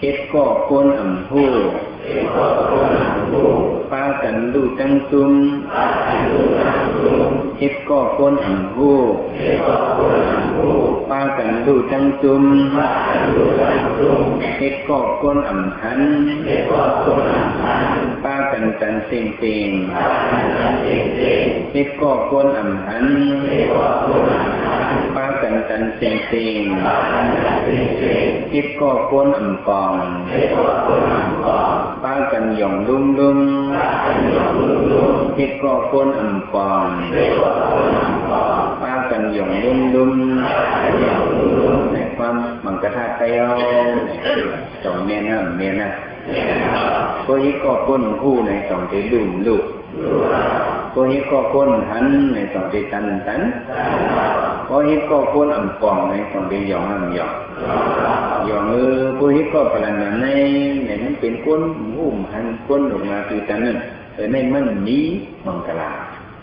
เฮ็ดก็ก้นอ่ำผู้ป้ากันดูจังซุมเฮ็ดก็ก้นอ่ำผู้ป้ากันดูจังซุมเฮ็ดก็ก้นอ่ำหันป้ากันกันเสียงเสียงเฮ็ดก็ก้นอ่ำหันป้ากันกันเสียงเสียงเฮ็ดก็ก้นอ่ำปองป้ากันหย่องลุ่มลุ่มเฮ็ดก็ก้นอ่ำปองป้ากันหย่องลุ่มลุ่มในความมังกรธาตุไปเอาสองเมียนะก็เฮ็ดก็ก้นคู่ในสองที่ดุ่มลูกก็เฮ็ดก็ก้นหันในสองที่ตันก็เฮ็ดก็ก้นอ่ำปองในสองที่หย่องหย่องผู้เฮ็ดก็พลังในนั้นเป็นก้นหุ้มหันก้นออกมาคือกันนั่นในมันมีมังกร